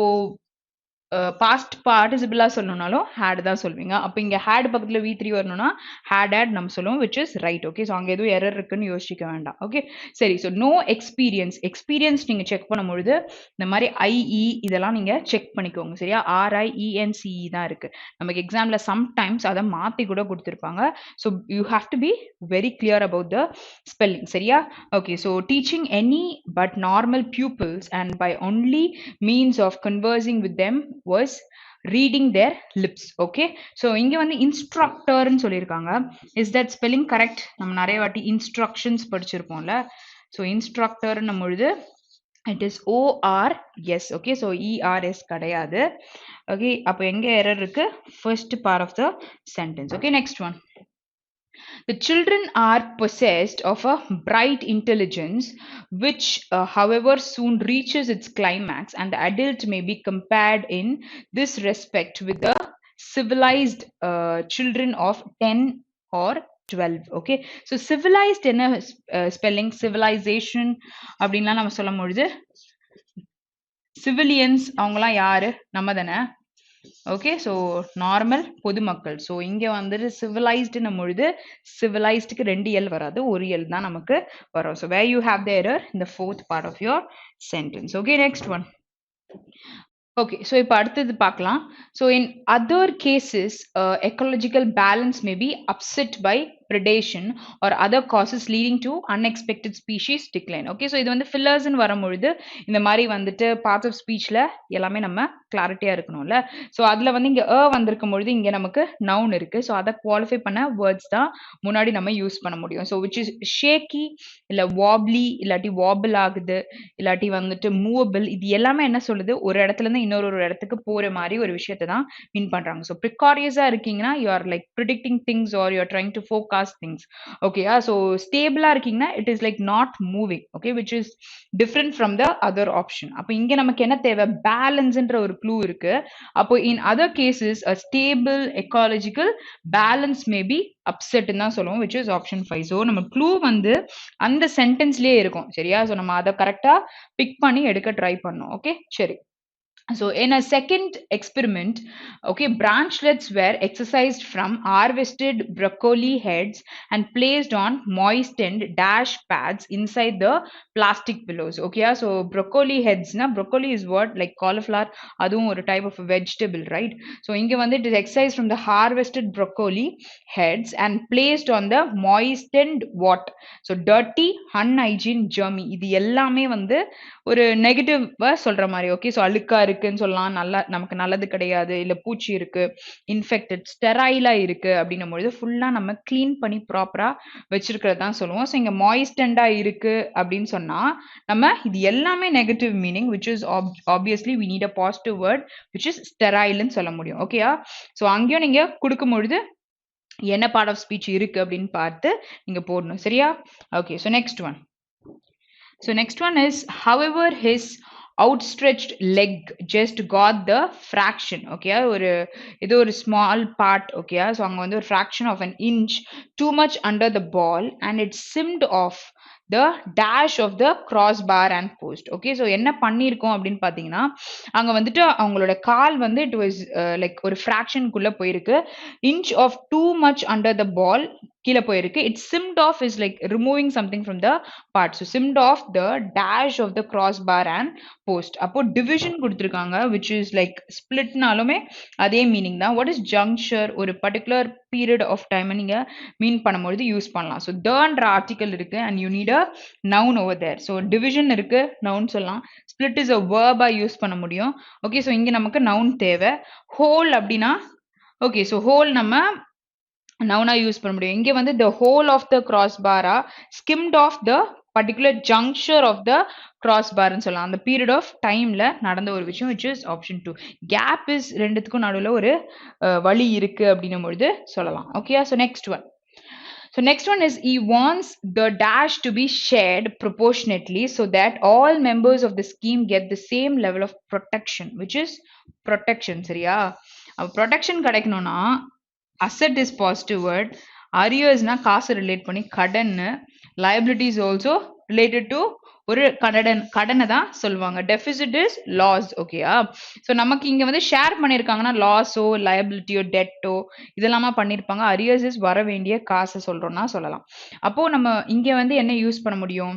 [SPEAKER 1] பாஸ்ட் பார்ட்டிசிபிளா சொல்லணும்னாலும் had தான் சொல்வீங்க. அப்போ இங்க had பக்கத்துல V3 வரணும்னா had நம்ம சொல்லுவோம், which is right. Okay, so அங்கே எதுவும் எரர் இருக்குன்னு யோசிக்க வேண்டாம். ஓகே, சரி. ஸோ நோ எக்ஸ்பீரியன்ஸ் நீங்க செக் பண்ணும்பொழுது இந்த மாதிரி IE இதெல்லாம் நீங்க செக் பண்ணிக்கோங்க. சரியா, RIENCE தான் இருக்கு. நமக்கு எக்ஸாம்ல சம்டைம்ஸ் அதை மாத்தி கூட கொடுத்துருப்பாங்க. So you have to be very clear about the spelling. சரியா, okay. So teaching any but normal pupils and by only means of conversing with them was reading their lips. Okay, so இங்க வந்து instructor ன்னு சொல்லிருக்காங்க. Is that spelling correct? நம்ம நிறைய வாட்டி instructions படிச்சிருப்போம்ல. So instructor ன்னும் பொழுது it is ORS. Okay, so ERS கிடையாது. Okay, அப்போ எங்க error இருக்கு? First part of the sentence. Okay, next one. The children are possessed of a bright intelligence, which, however, soon reaches its climax, and the adult may be compared in this respect with the civilized children of 10 or 12. Okay, so civilized என்ன spelling? Civilization அப்படின்லாம் நம்ம சொல்லும் பொழுது சிவிலியன்ஸ் அவங்கலாம் யாரு? நம்ம தானே. ஓகே, ஸோ நார்மல் பொதுமக்கள். ஸோ இங்கே வந்துட்டு சிவிலைஸ்டுன்னும் பொழுது சிவிலைஸ்டுக்கு 2 எல் வராது, ஒரு எல் தான் நமக்கு வரும். So where you have the error in the fourth part of your sentence. Okay, next one. Okay, so இப்போ அடுத்தது பார்க்கலாம். So in other cases, ecological balance may be upset by predation or other causes leading to unexpected species decline. Okay, so இது வந்து fillers ன்னு வரும்பொழுது இந்த மாதிரி வந்துட்டு parts of speechல எல்லாமே நம்ம கிளாரிட்டியா இருக்கணும்ல. ஸோ அதுல வந்து இங்க வந்திருக்கும் பொழுது இங்க நமக்கு நவுன் இருக்கு. ஸோ அதை குவாலிஃபை பண்ண வேர்ட்ஸ் தான் முன்னாடி நம்ம யூஸ் பண்ண முடியும். ஸோ விச் இஸ் ஷேக்கி, இல்ல வாப்லி, இல்லாட்டி வாபிள் ஆகுது, இல்லாட்டி வந்துட்டு மூவபிள். இது எல்லாமே என்ன சொல்லுது? ஒரு இடத்துல இருந்து இன்னொரு இடத்துக்கு போற மாதிரி ஒரு விஷயத்தை தான் மீன் பண்றாங்க. ஸோ ப்ரிகாரியஸா இருக்கீங்கன்னா you are like predicting things are you are trying to forecast things. ஓகேயா, ஸோ ஸ்டேபிளா இருக்கீங்கன்னா it is like not moving. Okay, which is different from the other option. அப்போ இங்க நமக்கு என்ன தேவை? பேலன்ஸ்ன்ற ஒரு க்ளூ இருக்கு. அப்போ in other cases a stable ecological balance may be upset ன்னு தான் சொல்லுவோம், which is option 5. ஸோ நம்ம க்ளூ வந்து அந்த சென்டென்ஸ்லயே இருக்கும். சரியா, ஸோ நம்ம அதை கரெக்டா பிக் பண்ணி எடுக்க ட்ரை பண்ணோம். ஓகே, சரி. So in a second experiment, okay, branchlets were excised from harvested broccoli heads and placed on moistened dash pads inside the plastic pillows. Okay, so broccoli heads na, broccoli is what, like cauliflower, adum or type of a vegetable, right? So inge vande it is excised from the harvested broccoli heads and placed on the moistened what? So dirty, unhygiene, germy. இது எல்லாமே வந்து ஒரு நெகட்டிவா சொல்ற மாதிரி. ஓகே, ஸோ அழுக்கா இருக்குன்னு சொல்லலாம், நல்லா நமக்கு நல்லது கிடையாது, இல்ல பூச்சி இருக்கு, இன்ஃபெக்டட், ஸ்டெரைலா இருக்கு அப்படின்னும் பொழுது ஃபுல்லா நம்ம கிளீன் பண்ணி ப்ராப்பரா வச்சிருக்கிறது தான் சொல்லுவோம். ஸோ இங்க மாய்ஸ்டண்டா இருக்கு அப்படின்னு சொன்னா நம்ம இது எல்லாமே negative meaning, which is obviously we need a positive word which is ஸ்டெரைல்னு சொல்ல முடியும். ஓகேயா, ஸோ அங்கேயும் நீங்க கொடுக்கும் பொழுது என்ன பார்ட் ஆஃப் ஸ்பீச் இருக்கு அப்படின்னு பார்த்து நீங்க போடணும். சரியா, okay. So next one. So next one is, however, his outstretched leg just got the fraction. Okay, ஒரு இது ஒரு small part. Okay, so அங்க வந்து ஒரு fraction of an inch too much under the ball and it simmed off the dash of the crossbar and post. Okay, so என்ன பண்ணிருக்கோம் அப்படின்னு பாத்தீங்கன்னா அங்க வந்துட்டு அவங்களோட கால் வந்து it was like ஒரு fraction குள்ள போயிருக்கு. inch of too much under the ball கீழே போயிருக்கு. it simmed off is like removing something from the part. So simmed off the dash of the crossbar and post. அப்போ division கொடுத்திருக்காங்க, which is like splitனாலுமே அதே மீனிங் தான். what is juncture? ஒரு particular period of time நீங்க மீன் பண்ணும்போது யூஸ் பண்ணலாம். so theன்ற article இருக்கு and you need a noun over there. so division இருக்கு, noun சொல்லலாம். split is a verb use பண்ண முடியும். okay, so இங்க நமக்கு noun தேவை. whole அப்படின்னா okay, so whole நம்ம noun யூஸ் பண்ண முடியும். இங்க வந்து the whole of the crossbar skimmed off the particular juncture of the crossbar ன்னு சொல்லலாம். அந்த period of timeல நடந்த ஒரு விஷயம், which is option 2. gap is ரெண்டுத்துக்கும் நடுவுல ஒரு வழி இருக்கு அப்படின்னும் பொழுது சொல்லலாம். okay, so next one. So next one is, he wants the dash to be shared proportionately so that all members of the scheme get the same level of protection, which is protection. சரியா, protection கிடைக்கணும்னா asset is positive word, arrears na காசு ரிலேட் பண்ணி கடன், liability is also related to ஒரு கடனை தான் சொல்லுவாங்க. Deficit is loss. ஓகேயா? ஸோ நமக்கு இங்க வந்து ஷேர் பண்ணியிருக்காங்கன்னா லாஸோ லயபிலிட்டியோ டெட்டோ இதெல்லாமா பண்ணியிருப்பாங்க. அரியர்ஸ் இஸ் வர வேண்டிய காசை சொல்றோம்னா சொல்லலாம். அப்போ நம்ம இங்க வந்து என்ன யூஸ் பண்ண முடியும்?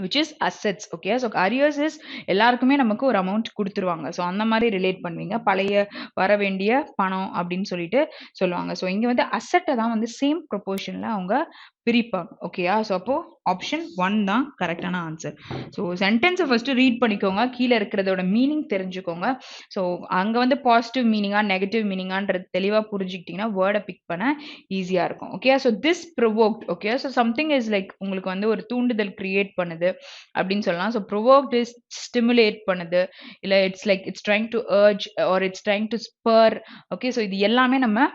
[SPEAKER 1] which is assets. okay so arrears is எல்லாருக்குமே நமக்கு ஒரு அமௌண்ட் கொடுத்துருவாங்க. ஸோ அந்த மாதிரி ரிலேட் பண்ணுவீங்க. பழைய வர வேண்டிய பணம் அப்படின்னு சொல்லிட்டு சொல்லுவாங்க. ஸோ இங்க வந்து அசட்டை தான் வந்து சேம் ப்ரொபோர்ஷன்ல அவங்க பிரிப்பாங்க. ஓகேயா? ஸோ அப்போ ஆப்ஷன் 1 தான் கரெக்டான ஆன்சர். ஸோ சென்டென்ஸை ஃபர்ஸ்ட் ரீட் பண்ணிக்கோங்க. கீழே இருக்கிறதோட மீனிங் தெரிஞ்சுக்கோங்க. ஸோ அங்க வந்து பாசிட்டிவ் மீனிங்கா நெகட்டிவ் மீனிங்கான்றது தெளிவா புரிஞ்சுக்கிட்டீங்கன்னா வேர்டை பிக் பண்ண ஈஸியா இருக்கும். Okay so this provoked. Okay so something is like உங்களுக்கு வந்து ஒரு தூண்டுதல் கிரியேட் பண்ணுது அப்படின்னு சொல்லலாம். ஸோ ப்ரொவோக்ட் இஸ் ஸ்டிமுலேட் பண்ணுது, இல்ல it's like it's trying to urge or it's trying to spur. Okay so இது எல்லாமே நம்ம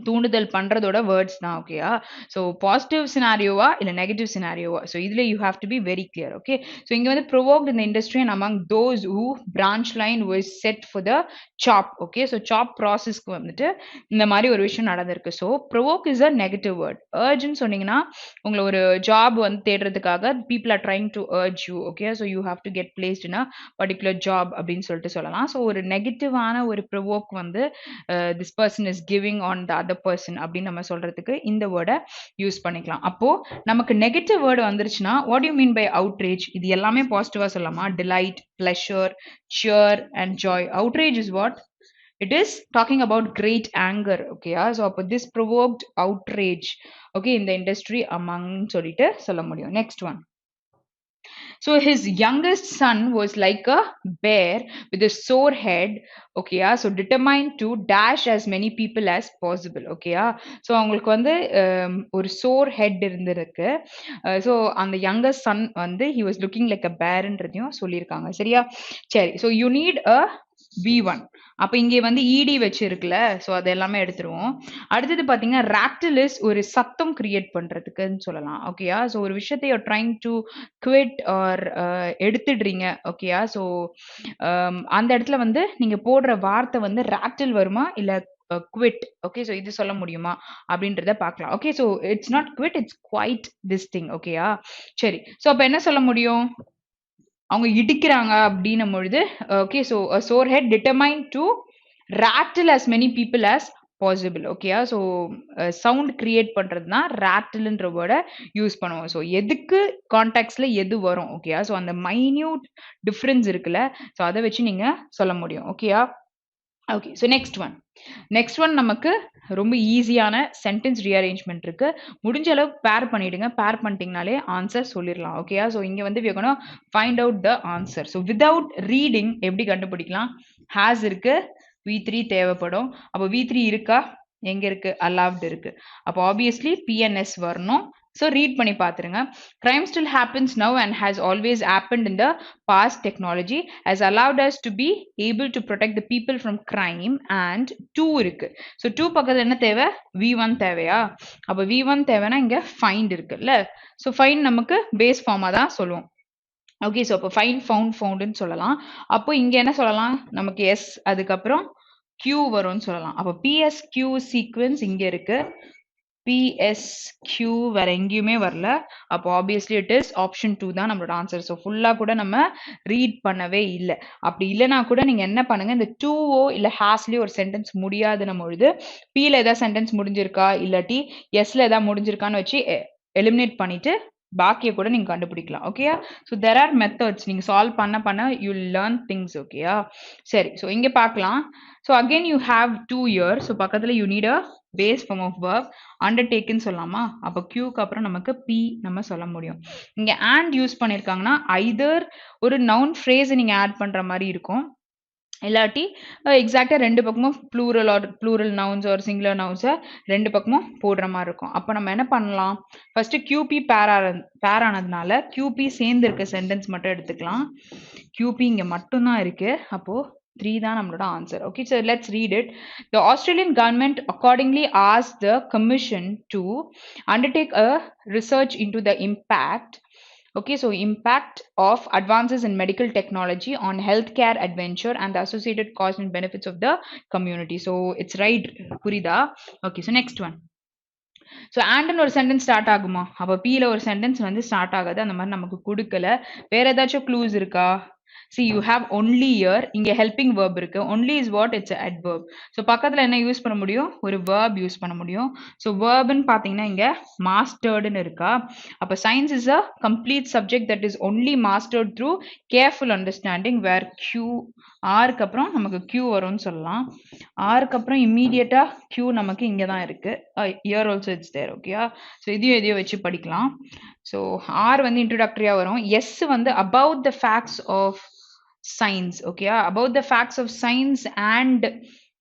[SPEAKER 1] தூண்டுதல் பண்றதோட வேர்ட்ஸ் தான். ஓகேயா? ஸோ பாசிட்டிவ் சினாரியோவா இல்ல நெகட்டிவ் சினாரியோவா? ஸோ இதுல you have to be very clear. Okay so இங்க வந்து ப்ரொவோக்ட் இந்த industry and among those who branch line was set for the chap. Okay so சாப் ப்ராசஸ்க்கு வந்துட்டு இந்த மாதிரி ஒரு விஷயம் நடந்திருக்கு. So provoke is a negative word. அர்ஜ்னு சொன்னீங்கன்னா உங்களை ஒரு ஜாப் வந்து தேடுறதுக்காக people are trying to urge you. Okay so you have to get placed in a particular job அப்படின்னு சொல்லிட்டு சொல்லலாம். ஸோ ஒரு நெகட்டிவான ஒரு ப்ரொவோக் வந்து this person is giving on the other person அப்படின்னு நம்ம சொல்றதுக்கு இந்த வேர்டை யூஸ் பண்ணிக்கலாம். அப்போ நமக்கு நெகட்டிவ் வேர்டு வந்துருச்சுன்னா what you mean by outrage? இது எல்லாமே பாசிட்டிவா சொல்லலாமா? Delight, pleasure, shear and Joy. Outrage is what? It is talking about great anger. Okay so அப்போ this provoked outrage okay in the industry among சொல்லிட்டு சொல்ல முடியும். Next one. So his youngest son was like a bear with a sore head. Okay so determined to dash as many people as possible. Okay so அவங்களுக்கு வந்து ஒரு sore head இருந்திருக்கு. So அந்த youngest son வந்து he was looking like a bear ன்றதையும் சொல்லியிருக்காங்க. சரியா? சரி so you need a V1. அப்ப இங்க வந்து ED வச்சிருக்குல சோ அது எல்லாமே எடுத்துருவோம். அடுத்தது பாத்தீங்கன்னா ராட்டில் இஸ் ஒரு சத்தம் கிரியேட் பண்றதுக்குன்னு சொல்லலாம். ஓகேயா? சோ ஒரு விஷயத்தை you're trying to quit or எடுத்துடுறீங்க. ஓகேயா? சோ அந்த இடத்துல வந்து நீங்க போடுற வார்த்தை வந்து ராட்டில் வருமா இல்ல quit. ஓகே சோ இது சொல்ல முடியுமா அப்படின்றத பார்க்கலாம். Okay so it's not quit, it's quite this thing. ஓகேயா? சரி சோ அப்ப என்ன சொல்ல முடியும்? அவங்க இடிக்கிறாங்க அப்படின்னும் பொழுது okay so sore head determine to rattle as many people as possible. ஓகேயா? ஸோ சவுண்ட் கிரியேட் பண்றதுனா ராட்டில்ன்ற வேர்டை யூஸ் பண்ணுவோம். ஸோ எதுக்கு கான்டாக்ட்ஸ்ல எது வரும்? ஓகேயா? ஸோ அந்த மைன்யூட் டிஃபரன்ஸ் இருக்குல்ல ஸோ அதை வச்சு நீங்க சொல்ல முடியும். ஓகேயா? ஓகே ஸோ நெக்ஸ்ட் ஒன் நமக்கு ரொம்ப ஈஸியான சென்டென்ஸ் ரீஅரேஞ்ச்மெண்ட் இருக்கு. முடிஞ்ச அளவுக்கு பேர் பண்ணிடுங்க. பேர் பண்ணிட்டீங்கனாலே ஆன்சர் சொல்லிடலாம். ஓகேயா? ஸோ இங்க வந்து we are going to find out the answer. So without reading எப்படி கண்டுபிடிக்கலாம்? ஹேஸ் இருக்கு, V3 தேவைப்படும். அப்போ V3 இருக்கா? எங்க இருக்கு? allowed இருக்கு. அப்போ ஆப்வியஸ்லி PNS வரணும். So read பண்ணி பாத்துருங்க. Crime still happens now and has always happened in the past. Technology has allowed us to be able to protect the people from crime and 2 இருக்கு. So 2 பக்கத்துல என்ன தேவை? V1 தேவையா? அப்ப V1 தேவைனா இங்க find இருக்குல்ல. So find நமக்கு base form தான் சொல்லுவோம். ஓகே ஸோ அப்போ ஃபைன் ஃபவுண்ட்னு சொல்லலாம். அப்போ இங்க என்ன சொல்லலாம்? நமக்கு எஸ் அதுக்கப்புறம் Q வரும்னு சொல்லலாம். அப்போ PSQ சீக்வன்ஸ் இங்க இருக்கு. PSQ வேற எங்கேயுமே வரல. அப்போ ஆப்வியஸ்லி இட் இஸ் ஆப்ஷன் 2 தான் நம்மளோட ஆன்சர். ஸோ ஃபுல்லா கூட நம்ம ரீட் பண்ணவே இல்லை. அப்படி இல்லைனா கூட நீங்க என்ன பண்ணுங்க, இந்த 2ஓ இல்ல ஹேஸ்லயோ ஒரு சென்டென்ஸ் முடியாதுன்னும் பொழுது Pல ஏதாவது சென்டென்ஸ் முடிஞ்சிருக்கா இல்லாட்டி எஸ்ல ஏதாவது முடிஞ்சிருக்கான்னு வச்சு எலிமினேட் பண்ணிட்டு பாக்கிய கூட நீங்க கண்டுபிடிக்கலாம். ஓகேயா? So there are methods. நீங்க சால்வ் பண்ண யூ லேர்ன் திங்ஸ். ஓகேயா? சரி ஸோ இங்க பார்க்கலாம். So again you have 2 year. So பக்கத்துல you need a base form of verb அண்டர்டேக்குன்னு சொல்லலாமா? அப்போ Qக்கு அப்புறம் நமக்கு P நம்ம சொல்ல முடியும். இங்க and யூஸ் பண்ணிருக்காங்கன்னா ஐதர் ஒரு நவுன் ஃப்ரேஸ் நீங்க ஆட் பண்ற மாதிரி இருக்கும், இல்லாட்டி எக்ஸாக்டா ரெண்டு பக்கமும் ப்ளூரல் நவுன்ஸ் ஒரு சிங்குலர் நவுன்ஸை ரெண்டு பக்கமும் போடுற மாதிரி இருக்கும். அப்போ நம்ம என்ன பண்ணலாம்? ஃபர்ஸ்ட் QP பேர் ஆனதுனால QP சேர்ந்து இருக்க சென்டென்ஸ் மட்டும் எடுத்துக்கலாம். QP இங்க மட்டும்தான் இருக்கு. அப்போ 3 தான் நம்மளோட answer. Okay so let's read it. The Australian government accordingly asked the commission to undertake a research into the impact of advances in medical technology on healthcare adventure and the associated costs and benefits of the community. So it's right, புரியுதா? Okay so next one. So ஆண்ட்னு ஒரு சென்டென்ஸ் ஸ்டார்ட் ஆகுமா? அப்போ பீல ஒரு சென்டென்ஸ் வந்து ஸ்டார்ட் ஆகாது. அந்த மாதிரி நமக்கு கொடுக்கல. வேற ஏதாச்சும் க்ளூஸ் இருக்கா? See, you have only here. இங்க helping verb இருக்கு. Only is what? It's a adverb. So பக்கத்துல என்ன யூஸ் பண்ண முடியும்? ஒரு verb யூஸ் பண்ண முடியும். So verbன்னு பாத்தீங்கன்னா இங்க masteredன்னு இருக்கா? அப்ப science is a complete subject that is only mastered through careful understanding where Q Rக்கு அப்புறம் நமக்கு Q வரும்னு சொல்லலாம். Rக்கு அப்புறம் immediate-ஆ Q நமக்கு இங்க தான் இருக்கு. Here also it's there. Okay? So இதையும் வச்சு படிக்கலாம். So R வந்து introductory-ஆ வரும். S வந்து about the facts of science. Okay? About the facts of science and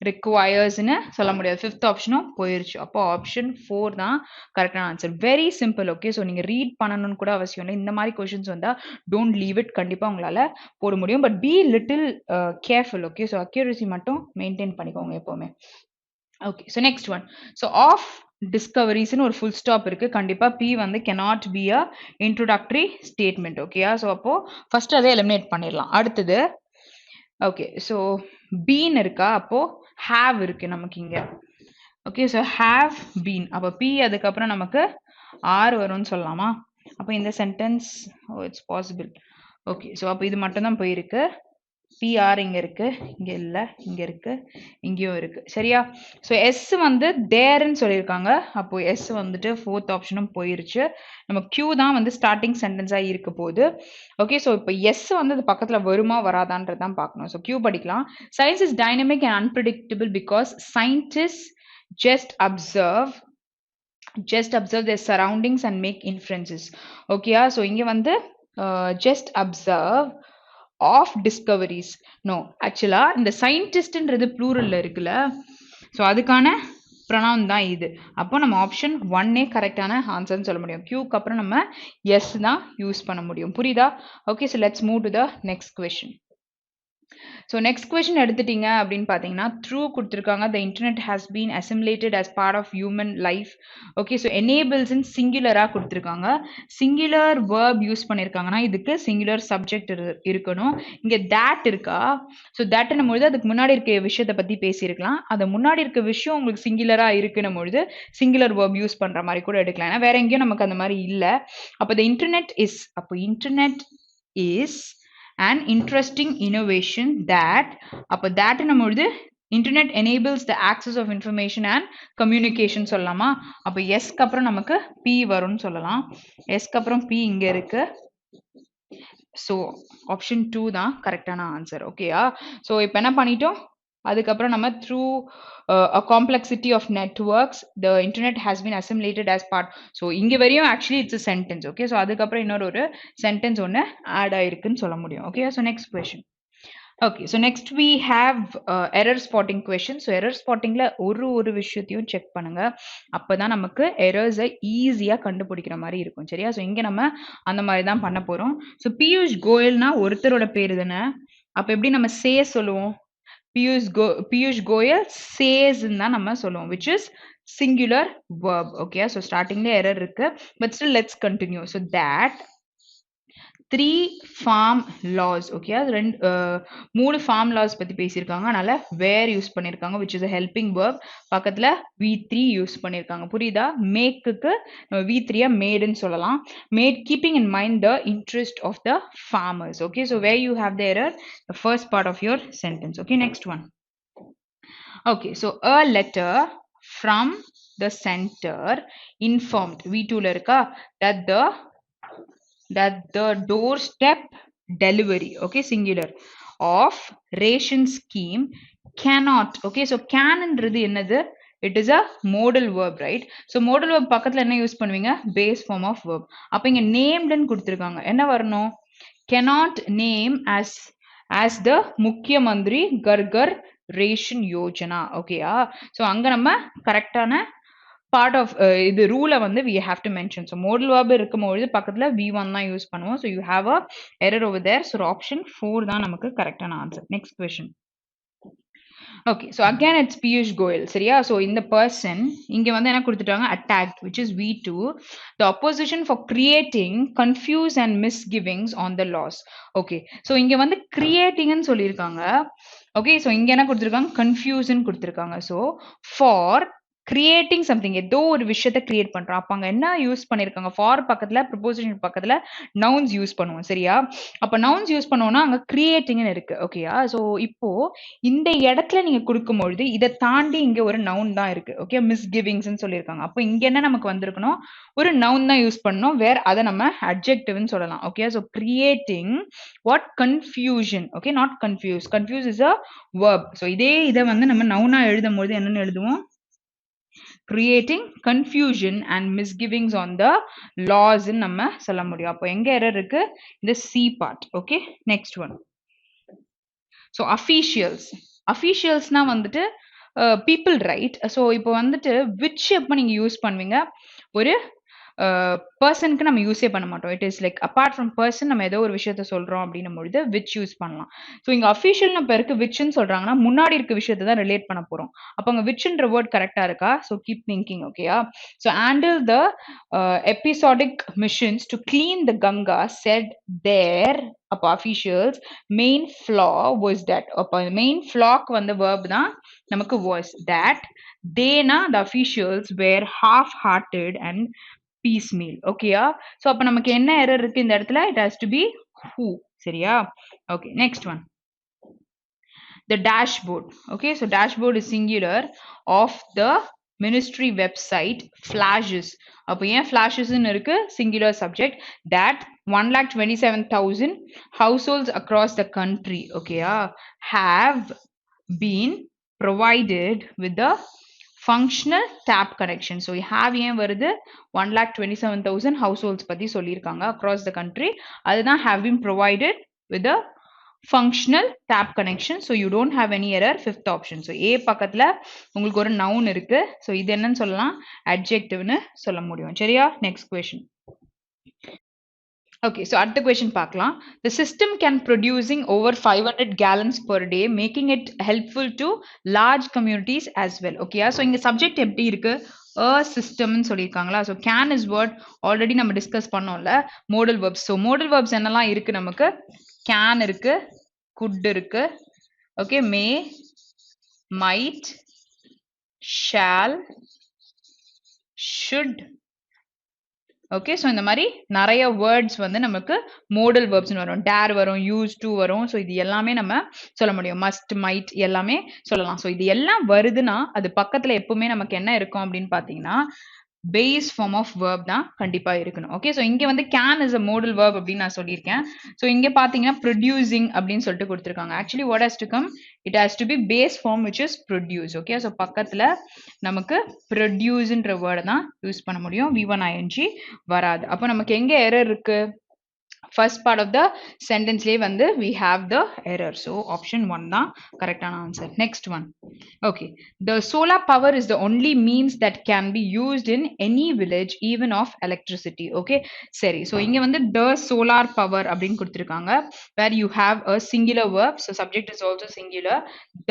[SPEAKER 1] requires னு சொல்ல முடியாது. Fifth option-ம் போயிருச்சு. அப்போ option 4 தான் கரெக்டான answer. Very simple. Okay, so நீங்க ரீட் பண்ணணும்னு கூட அவசியம் இல்லை. இந்த மாதிரி கொஷின்ஸ் வந்தா டோன்ட் லீவ் இட். கண்டிப்பா உங்களால போட முடியும். But be little careful. Okay, so accuracy மட்டும் மெயின்டைன் பண்ணிக்கோங்க எப்பவுமே. Okay, so next one. So of டிஸ்கவரிஸ்னு ஒரு ஃபுல் ஸ்டாப் இருக்கு. கண்டிப்பா பி வந்து cannot be a introductory statement. ஓகேயா? ஸோ அப்போ ஃபர்ஸ்ட் அதை எலிமினேட் பண்ணிடலாம். அடுத்தது ஓகே, ஸோ பீன் இருக்கா? அப்போ ஹாவ் இருக்கு நமக்கு இங்க. Okay, so have been. அப்போ பி அதுக்கப்புறம் நமக்கு ஆர் வரும்னு சொல்லலாமா? அப்போ இந்த sentence it's possible. Okay, so அப்போ இது மட்டும் தான் போயிருக்கு. பிஆர் இங்க இருக்கு, இங்க இல்ல, இங்க இருக்கு, இங்கேயும் இருக்கு. சரியா? ஸோ எஸ் வந்து தேர்ன்னு சொல்லியிருக்காங்க. அப்போ எஸ் வந்துட்டு ஃபோர்த் ஆப்ஷனும் போயிருச்சு. நம்ம கியூ தான் வந்து ஸ்டார்டிங் சென்டென்ஸா இருக்க போகுது. ஓகே, ஸோ இப்போ எஸ் வந்து அது பக்கத்துல வருமா வராதான்றது தான் பார்க்கணும். ஸோ கியூ படிக்கலாம். Science is dynamic and unpredictable because scientists just observe their surroundings and make inferences. ஓகேயா? ஸோ இங்க வந்து just observe of discoveries. No, actually இந்த scientistன்றது ப்ளூரல்ல இருக்குல்ல, ஸோ அதுக்கான ப்ரொனவுன் தான் இது. அப்போ நம்ம ஆப்ஷன் 1 கரெக்டான ஆன்சர்னு சொல்ல முடியும். கியூக்கு அப்புறம் நம்ம எஸ் தான் யூஸ் பண்ண முடியும். புரியுதா? Okay, so let's move to the next question. So next question எடுத்துட்டீங்க அப்படின்னு பார்த்தீங்கன்னா த்ரூ கொடுத்துருக்காங்க. The internet has been assimilated as part of human life. Okay, so எனேபிள்ஸ்ன்னு சிங்குலராக கொடுத்துருக்காங்க. சிங்குலர் வேர்ப் யூஸ் பண்ணியிருக்காங்கன்னா இதுக்கு சிங்குலர் சப்ஜெக்ட் இருக்கணும். இங்கே தேட் இருக்கா? ஸோ தேட்னும் பொழுது அதுக்கு முன்னாடி இருக்க விஷயத்தை பற்றி பேசியிருக்கலாம். அது முன்னாடி இருக்க விஷயம் உங்களுக்கு சிங்குலராக இருக்குன்னும் பொழுது சிங்குலர் வேர்ப் யூஸ் பண்ணுற மாதிரி கூட எடுக்கலாம். ஏன்னா வேற எங்கேயும் நமக்கு அந்த மாதிரி இல்லை. அப்போ த இன்டர்நெட் இஸ், அப்போ internet is an interesting innovation that, அப்போ that நம்மொழுது internet enables the access of information and communication சொல்லலாமா? அப்போ எஸ்க்கு அப்புறம் நமக்கு பி வரும்னு சொல்லலாம். எஸ்க்கு அப்புறம் பி இங்க இருக்கு. ஸோ ஆப்ஷன் 2 தான் கரெக்டான ஆன்சர். ஓகேயா? ஸோ இப்போ என்ன பண்ணிட்டோம்? அதுக்கப்புறம் நம்ம through a complexity of networks the internet has been assimilated as part. So இங்க வரையும் actually it's a sentence. Okay, so அதுக்கப்புறம் இன்னொரு சென்டென்ஸ் ஒன்று ஆட் ஆயிருக்குன்னு சொல்ல முடியும். Okay, so next question. Okay, so next we have error spotting question. So error ஸ்பாட்டிங்ல ஒரு விஷயத்தையும் செக் பண்ணுங்க. அப்போதான் நமக்கு எரர்ஸை ஈஸியாக கண்டுபிடிக்கிற மாதிரி இருக்கும். சரியா? ஸோ இங்கே நம்ம அந்த மாதிரி தான் பண்ண போகிறோம். ஸோ பியூஷ் கோயல்னா ஒருத்தரோட பேர் தானே. அப்போ எப்படி நம்ம சே சொல்லுவோம்? Piyush Goyal says தான் நம்ம சொல்லுவோம், which is singular verb. Okay, so startingல error இருக்கு, but still let's continue. So that 3 farm laws. Okay, அது மூணு farm laws பத்தி பேசியிருக்காங்க. அதனால where யூஸ் பண்ணியிருக்காங்க, which is a helping verb. பக்கத்துல V3 யூஸ் பண்ணியிருக்காங்க. புரியுதா? மேக்குக்கு V3 மேடுன்னு சொல்லலாம். Made keeping in mind the interest of the farmers. Okay, so where you have the error, the first part of your sentence. Okay, next one. Okay, so a letter from the center informed, V2 ல இருக்கா, that the doorstep delivery, okay, singular, of ration scheme cannot. Okay, so can ன்றது என்னது? It is a modal verb, right? So modal verb பக்கத்துல என்ன யூஸ் பண்ணுவீங்க? base form of verb. அப்ப இங்க named ன்னு கொடுத்திருக்காங்க. என்ன வரணும்? cannot name as the முக்கிய மந்திரி கர்கர் ரேஷன் யோஜனா. ஓகேயா? ஸோ அங்க நம்ம கரெக்டான part of இது ரூலை வந்து we have to mention. So modal verb இருக்கும்போது பக்கத்துல V1 தான் யூஸ் பண்ணுவோம். So you have a error over there. So option 4 தான் நமக்கு கரெக்டான answer. Next question. Okay, so again it's Piyush Goyal. சரியா? So இந்த person இங்க வந்து என்ன கொடுத்துட்டாங்க? attacked, which is V2, the opposition for creating confuse and misgivings on the laws. Okay, so இங்க வந்து creating ன்னு சொல்லியிருக்காங்க. Okay, so இங்க என்ன கொடுத்துருக்காங்க? confusion கொடுத்துருக்காங்க. So for கிரியேட்டிங் சம்திங் ஏதோ ஒரு விஷயத்த கிரியேட் பண்றோம். அப்ப அங்க என்ன யூஸ் பண்ணிருக்காங்க? ஃபார் பக்கத்துல ப்ரிபோசிஷன் பக்கத்துல நவுன்ஸ் யூஸ் பண்ணுவோம். சரியா? அப்ப நவுன்ஸ் யூஸ் பண்ணோம்னா அங்க கிரியேட்டிங்னு இருக்கு. ஓகேயா? சோ இப்போ இந்த இடத்துல நீங்க குடுக்கும்பொழுது இத தாண்டி இங்க ஒரு நவுன் தான் இருக்கு. ஓகே, மிஸ்கிவிங்ஸ்ன்னு சொல்லியிருக்காங்க. அப்ப இங்க என்ன நமக்கு வந்திருக்கணும்? ஒரு நவுன் தான் யூஸ் பண்ணணும். வேற அத நம்ம அட்ஜெக்டிவ்னு சொல்லலாம். Okay, so creating what confusion. Okay, not confuse. Confuse is a verb. So இதே இத வந்து நம்ம நவுனா எழுதும்போது என்னன்னு எழுதுவோம்? creating confusion and misgivings on the laws ன்னு நம்ம சொல்ல முடியும். அப்போ எங்க error இருக்கு? இந்த C part. Okay, next one. So officials. Officialsனா வந்துட்டு people, right? So இப்போ வந்துட்டு which எப்ப நீங்க யூஸ் பண்ணுவீங்க? ஒரு பர்சனுக்கு நம்ம யூஸே பண்ண மாட்டோம். It is like apart from person நம்ம ஏதோ ஒரு விஷயத்த சொல்றோம் அப்படின்னும் பொழுது விச் யூஸ் பண்ணலாம். ஸோ இங்க அஃபிஷியல் பேருக்கு விச்ன்னு சொல்றாங்கன்னா முன்னாடி இருக்க விஷயத்த தான் ரிலேட் பண்ண போறோம். அப்போ அங்க விச்ன்ற வேர்ட் கரெக்டா இருக்கா? So keep thinking. ஓகேயா? So handle the episodic missions to clean the Ganga set there. அப்போ officials main flaw was that. அப்போ மெயின் ஃப்ளாக் வந்து வேர்ப் தான் நமக்கு வாஸ் தட். தேனா the officials were half hearted and piecemeal. ஓகேயா? சோ அப்ப நமக்கு என்ன எரர் இருக்கு இந்த இடத்துல? it has to be who. சரியா? okay, next one. The dashboard. Okay, so dashboard is singular of the ministry website flashes. அப்ப ஏன் flashes ன்னு இருக்கு? Singular subject. That 1,27,000 households across the country, ஓகேயா, have been provided with the functional tap connection. So have ஏன் வருது? 1,27,000 households பத்தி சொல்லியிருக்காங்க across the country. அதுதான் have been provided with the functional tap connection. So you don't have any error. Fifth option. So A பக்கத்துல உங்களுக்கு ஒரு noun இருக்கு. So இது என்னன்னு சொல்லலாம்? adjectiveனு சொல்ல முடியும். சரியா? next question. Okay, so அடுத்த question பார்க்கலாம். The system can producing over 500 gallons per day, making it helpful to large communities as well. Okay, so இங்க subject எப்படி இருக்கு? A system ன்னு சொல்லியிருக்காங்களா? So can is what already நம்ம discuss பண்ணோம்ல, modal verbs. So modal verbs என்னெல்லாம் இருக்கு நமக்கு? Can இருக்கு, could இருக்கு, okay, may, might, shall, should. Okay, so இந்த மாதிரி நிறைய வேர்ட்ஸ் வந்து நமக்கு மோடல் வேர்ப்ஸ்னு வரும். டேர் வரும், யூஸ் டு வரும். ஸோ இது எல்லாமே நம்ம சொல்ல முடியும். மஸ்ட், மைட் எல்லாமே சொல்லலாம். ஸோ இது எல்லாம் வருதுன்னா அது பக்கத்துல எப்பவுமே நமக்கு என்ன இருக்கும் அப்படின்னு பார்த்தீங்கன்னா பேஸ் ஃபார்ம் ஆஃப் வேர்ப் தான் கண்டிப்பா இருக்கணும். ஓகே, ஸோ இங்க வந்து can is a modal verb அப்படின்னு நான் சொல்லியிருக்கேன். ஸோ இங்க பாத்தீங்கன்னா ப்ரொடியூசிங் அப்படின்னு சொல்லிட்டு கொடுத்துருக்காங்க. Actually what has to come? It has to be base form which is produce. Okay, so பக்கத்துல நமக்கு ப்ரொடியூஸ்ன்ற வேர்டை தான் யூஸ் பண்ண முடியும். V1 ing வராது. அப்போ நமக்கு எங்க எரர் இருக்கு? first part of the sentence லயே வந்து we have the error. So option 1 தான் கரெக்டான answer. Next one. Okay, the solar power is the only means that can be used in any village even of electricity. Okay, சரி. So இங்க வந்து the solar power அப்படின்னு கொடுத்திருக்காங்க, where you have a singular verb. So subject is also singular.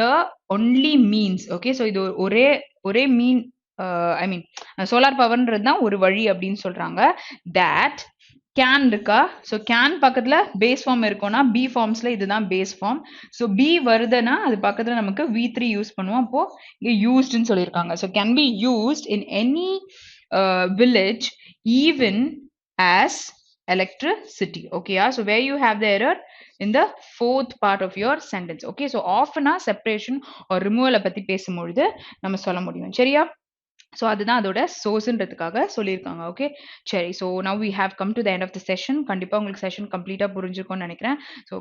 [SPEAKER 1] The only means. Okay, so இது ஒரே mean, I mean சோலார் பவர்ன்றது தான் ஒரு வழி அப்படின்னு சொல்றாங்க. that கேன் இருக்கா? ஸோ கேன் பக்கத்துல பேஸ் ஃபார்ம் இருக்கும்னா பி ஃபார்ம்ஸ்ல இதுதான் பேஸ் ஃபார்ம். ஸோ பி வருதுன்னா அது பக்கத்துல நமக்கு V3 யூஸ் பண்ணுவோம். அப்போ இங்க யூஸ்ட்னு சொல்லியிருக்காங்க. So can be used in any village even as electricity. Okay, so where you have the error? In the fourth part of your sentence. Okay, so often separation or removal பத்தி பேசும்பொழுது நம்ம சொல்ல முடியும். சரியா? ஸோ அதுதான் அதோட சோர்ஸ்ன்றதுக்காக சொல்லியிருக்காங்க. ஓகே, சரி. So now we have come to the end of the session. கண்டிப்பாக உங்களுக்கு செஷன் கம்ப்ளீட்டாக புரிஞ்சிருக்கும்னு நினைக்கிறேன். ஸோ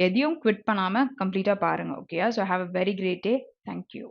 [SPEAKER 1] எதையும் குவிட் பண்ணாமல் கம்ப்ளீட்டாக பாருங்க. Okay, so have a very great day. Thank you.